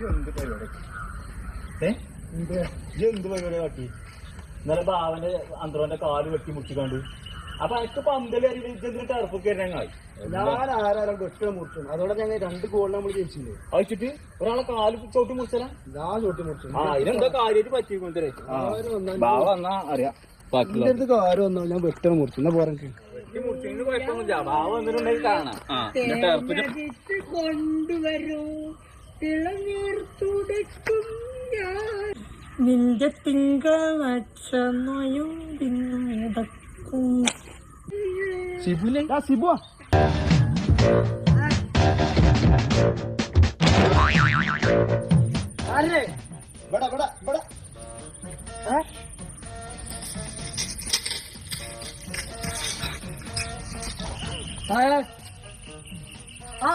എന്ത് പരിപാടി കാട്ടി? ഇന്നലെ ബാവന്റെ അന്തരവന്റെ കാല് വെട്ടി മുറിച്ചിക്കാണ്ട്. അപ്പൊ എനിക്ക് പന്തല് അറിയില്ല ടർഫൊക്കെ ഞങ്ങൾ ഞാൻ ആരാരും വെട്ടി മുറിച്ചു. അതോടെ ഞങ്ങൾ 2 ഗോൾ നമ്മൾ ജയിച്ചില്ലേ. അയച്ചിട്ട് ഒരാളെ കാല് ചോട്ടി മുറിച്ചാ ഞാൻ ചോട്ടി മുറിച്ചു. ഇതിനെന്താ കാര്യമായിട്ട് പറ്റിക്കൊണ്ടേ ബാവ വന്നാ അറിയാം. ആരും വന്നോ ഞാൻ വെട്ടം മുറിച്ചു. എന്നാ പോരാ മുറിച്ചെങ്കിൽ കുഴപ്പമൊന്നുമില്ല. ബാവ വന്നിട്ടുണ്ടെങ്കിൽ കാണാം. കൊണ്ടുവരൂ ഇളനീർത്തുടക്കും ഞാൻ നിന്റെ തിങ്കളച്ചമയും പിന്നടക്കും. സിബുലേ സിബുവാ അല്ലേ ഇവിടെ ഇവിടെ ഇവിടെ ആ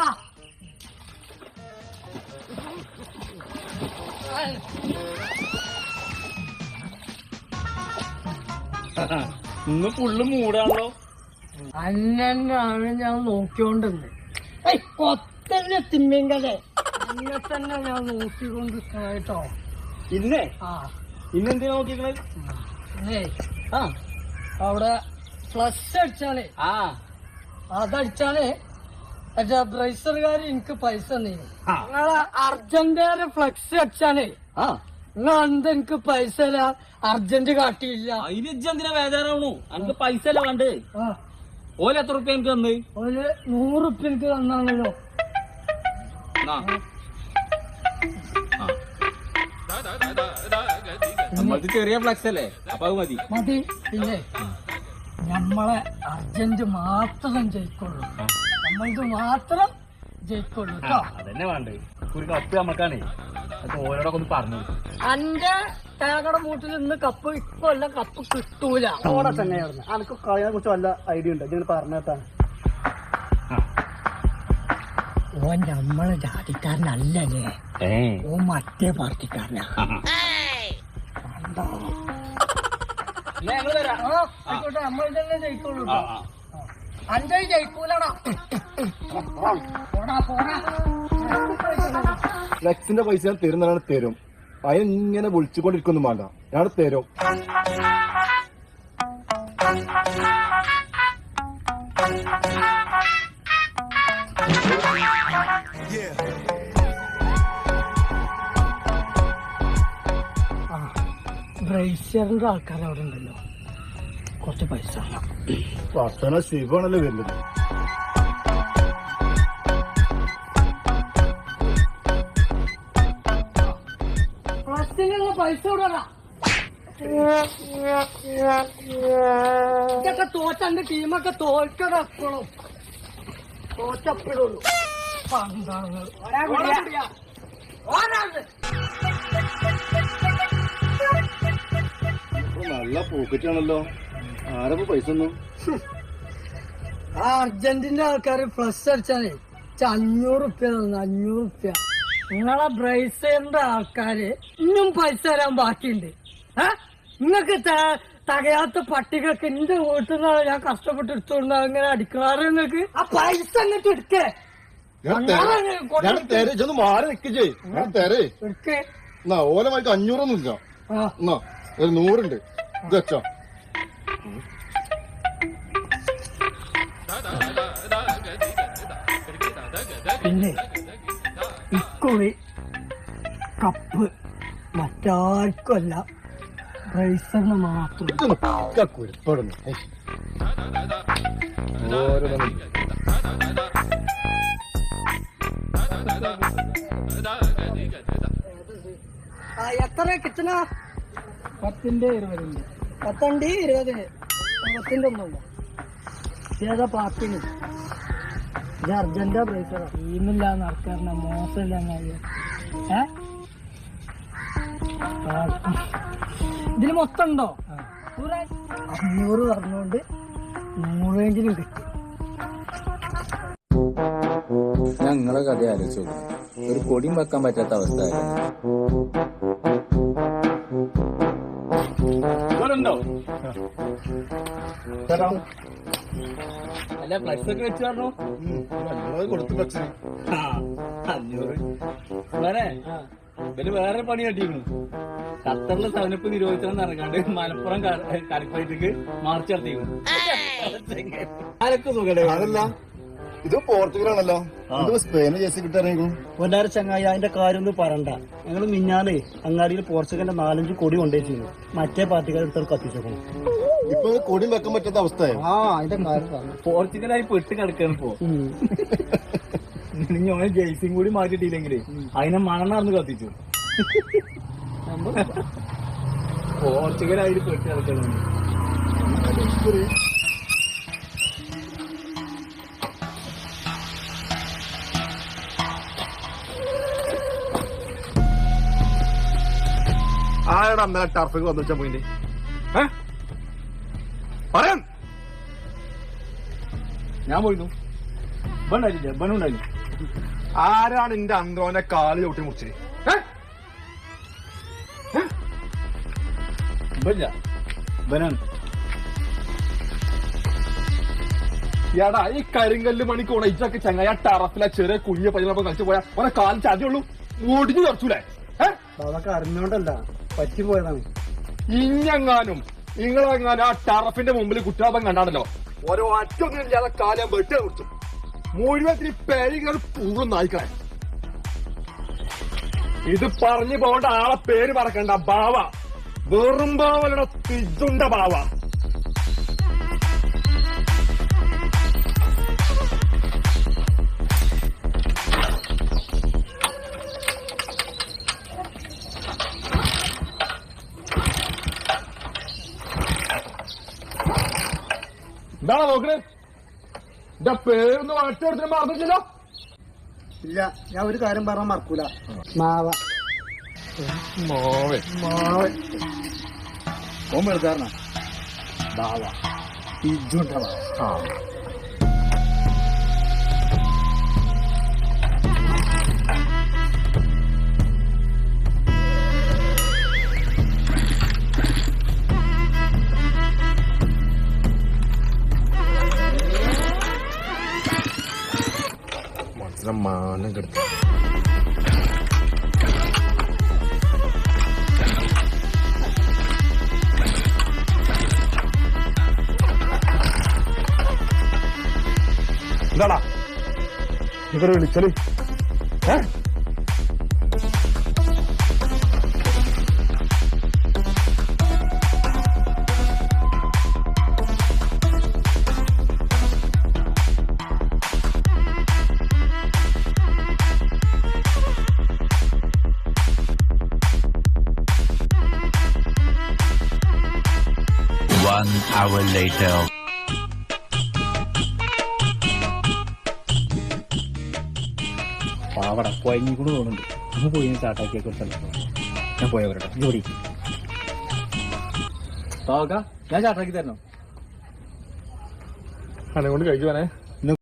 ഇന്ന് ഫുള്ള് മൂടാണല്ലോ. അന്നാണ് ഞാൻ നോക്കിക്കൊണ്ടിരുന്നത്. കൊത്തന്നെ തിമ്മിങ്കലെ അന്നെ തന്നെ ഞാൻ നോക്കിക്കൊണ്ട് കേട്ടോ. ഇന്നേ ആ ഇന്നെന്തിനാ നോക്കിക്കണേ? ആ അവിടെ ഫ്ലഷ് അടിച്ചാലേ അതടിച്ചാലേ മറ്റേ ബ്രൈസറുകാര് എനിക്ക് പൈസ തന്നീന്. നിങ്ങളെ അർജന്റീന ഫ്ലക്സ് അടിച്ചാലേ നിങ്ങൾ എന്താ എനിക്ക് പൈസ അർജന്റ് കാട്ടിയില്ല. അതിന് എന്തിനാ വേദാറാവണു? എനിക്ക് പൈസ അല്ല വേണ്ടേ. ഓല് എത്ര റുപ്യ എനിക്ക് തന്ന്? ഒരു 100 റുപ്യ എനിക്ക് തന്നാണല്ലോ. നമ്മൾക്ക് ചെറിയ ഫ്ലക്സ് അല്ലേ, അപ്പൊ അത് മതി. മതി. പിന്നെ നമ്മളെ അർജന്റ് മാത്രം ജയിക്കുള്ളൂ. നമ്മൾക്ക് മാത്രം ജയിക്കുള്ളൂ കേട്ടോ. അതന്നെ വേണ്ടേ. ഒരു കപ്പ് നമ്മക്കാണേ. അപ്പൊ ഓരോടൊക്കെ ഒന്ന് പറഞ്ഞു. എന്റെ തേങ്ങയുടെ മൂട്ടിൽ ഇന്ന് കപ്പ് ഇപ്പല്ല കപ്പ് കിട്ടൂല. അവിടെ തന്നെയായിരുന്നു. എനിക്ക് കളിയെ കുറിച്ച് വല്ല ഐഡിയ ഉണ്ട് ഇതിന് പറഞ്ഞിട്ടാണ്. ഓൻ നമ്മളെ ജാതിക്കാരനല്ലേ. ഓ മറ്റേ പാർട്ടിക്കാരനാ. ആയിക്കോട്ടെ നമ്മൾ തന്നെ ജയിക്കുള്ളൂ. അഞ്ച് ജയിക്കൂലടാ. പോടാ പോടാ. ഫ്ലെക്സിന്റെ പൈസ ഞാൻ തരുന്നതാണ് തരും. അതിന് ഇങ്ങനെ വിളിച്ചുകൊണ്ടിരിക്കൊന്നും വേണ്ട. ഞാൻ തരും. ബ്രൈസറിന്റെ ആൾക്കാർ അവിടെ ഉണ്ടല്ലോ. കുറച്ച് പൈസ വർത്തന ശിവാണല്ലോ വരുന്നത്. പൈസ വിടടാ. ഇതൊക്കെ തോറ്റന്റെ ടീമൊക്കെ തോൽക്കടാ. എപ്പോഴും തോറ്റപ്പെടുള്ളൂ. നല്ല പോക്കറ്റ് ആണല്ലോ. ആരപ്പോ പൈസ ഒന്നും ആ അർജന്റീന ആൾക്കാര് പ്ലസ് അടിച്ചാലേ 500 റുപ്യ തന്നു. 500 റുപ്യ. നിങ്ങളെ ബ്രൈസറിന്റെ ആൾക്കാര് ഇന്നും പൈസ തരാൻ ബാക്കിയുണ്ട്. നിങ്ങക്ക് തകയാത്ത പട്ടികൾക്ക് എന്റെ വീട്ടിൽ നിന്നാണ് ഞാൻ കഷ്ടപ്പെട്ട് എടുത്തോണ്ട് അങ്ങനെ അടിക്കാറ്. നിങ്ങക്ക് ആ പൈസ എന്നിട്ട് എടുക്കേ. മാറി നിക്കേ എടുക്കേ. ഓലമായിട്ട് 500 ഇല്ല. എന്നാ ഒരു 100 ഉണ്ട്. ഇത് വെച്ചോ. പിന്നെ ഇക്കുറി കപ്പ് മറ്റാർക്കുമല്ല, ബ്രൈസറിന് മാത്രം. എത്ര കിട്ടണ? 10ന്റെ 20ന്റെ 10 20 10ന്റെ ഒന്നുമില്ല. ഏതാ പാർട്ടിന്? ഇത് അർജന്റീന ബ്രൈസറാ. ടീമില്ലാന്ന് ആൾക്കാരന മോശമില്ല. ഇതിന് മൊത്തം ഉണ്ടോ? 500 പറഞ്ഞോണ്ട് 100 കിട്ടി. ഞങ്ങളെ കഥ ആലോചിച്ചു. ഒരു കൊടിയും വെക്കാൻ പറ്റാത്ത അവസ്ഥ. അല്ല ഫ്ലക്സ് ഒക്കെ വെച്ച് പറഞ്ഞു. കൊടുത്തു ഫ്ലക്സിന് 500. ഇവര് വേറെ പണി കട്ടിയിരുന്നു. ഖത്തറിലെ സെവനപ്പ് നിരോധിച്ചെന്ന് ഇറങ്ങാണ്ട് മലപ്പുറം കരപ്പയത്തേക്ക് മാർച്ച് നടത്തിയിരുന്നു. ആരൊക്കെ സുഖം. അതല്ല ഇത് പോർച്ചുഗലാണല്ലോ, ഇത് സ്പെയിന് ജേഴ്സി കിട്ടാനെങ്കിൽ പൊന്നാര ചങ്ങായി അതിന്റെ കാര്യമൊന്നും പറയണ്ട. ഞങ്ങൾ മിഞ്ഞാന്നേ അങ്ങാടിയിൽ പോർച്ചുഗലിന്റെ 4-5 കൊടി കൊണ്ടുവച്ചിരുന്നു. മറ്റേ പാർട്ടിക്കാർ എടുത്തവർ കത്തിച്ചേക്കണം. ഇപ്പൊ കൊടിയും വെക്കാൻ പറ്റാത്ത അവസ്ഥയായി. അതിന്റെ കാര്യം പറഞ്ഞു. പോർച്ചുഗലായി പെട്ട് കിടക്കാണ് ഇപ്പോ. ഞാൻ ജേഴ്സിയും കൂടി മാറ്റിട്ടില്ലെങ്കിലേ അതിനെ മണം നടന്ന് കത്തിച്ചു. പോർച്ചുഗലായിട്ട് പെട്ട് കിടക്കണം. ആരാണ് അന്നേരം ടർഫിക്ക് വന്നു വെച്ചാ പോയിന്റ് പറയാൻ ഞാൻ പോയിരുന്നു. ഇവണ്ടായില്ല, ഇവനുണ്ടായിരുന്നു. ആരാണ് എന്റെ അന്ത്രോന്റെ കാല് ചവിട്ടി മുറിച്ചത്? ഇവല്ല, ഇവനാണ്. എടാ ഈ കരിങ്കല്ല് മണിക്ക് ഉണയിച്ചൊക്കെ ചങ്ങായ ടറഫിലെ ചെറിയ കുഞ്ഞ പയ്യനൊപ്പം കളിച്ചു പോയാ ഓനെ കാല് ചാടിയുള്ളൂ, ഓടിഞ്ഞു തുറച്ചൂലേ? അതൊക്കെ അറിഞ്ഞോണ്ടല്ല, പറ്റിപ്പോയതാണ്. ഇഞ്ഞെങ്ങാനും നിങ്ങളെങ്ങാനും ആ ടറഫിന്റെ മുമ്പിൽ കുറ്റാപം കണ്ടാണല്ലോ, ഓരോ അറ്റൊന്നും ഇല്ലാതെ കാലം വെട്ടിയെ കുറിച്ചു മുഴുവൻ പേരുകൾ പൂളും നായിക്കളെ. ഇത് പറഞ്ഞു പോകേണ്ട ആളെ പേര് പറക്കണ്ട, ബാവ. വെറും ബാവലയുടെ തിജുണ്ട ബാവ. എന്താണോ നോക്കണേ? എന്റെ പേരൊന്ന് ഒറ്റയെടുത്തിന് മറന്നില്ലല്ലോ. ഇല്ല, ഞാൻ ഒരു കാര്യം പറഞ്ഞാൽ മറക്കൂല. മാവ മാവൻ മാവൻ ഓമെടുത്താരണ ബാവ ഇജുണ്ട ബാവ. മാനം കെടുത്തു. എന്താടാ ഇവരെ വിളിച്ചല്? One hour later. പാവട കൊയഞ്ഞിക്കൂടെ തോന്നുന്നുണ്ട്. നമ്മൾ പോയി ചാട്ടാക്കിയെ കുറിച്ചല്ല. ഞാൻ പോയവരട്ടോ ജോലി ഞാൻ ചാട്ടാക്കി തരണോ? അനെ കൊണ്ട് കഴിക്കുവാനേ.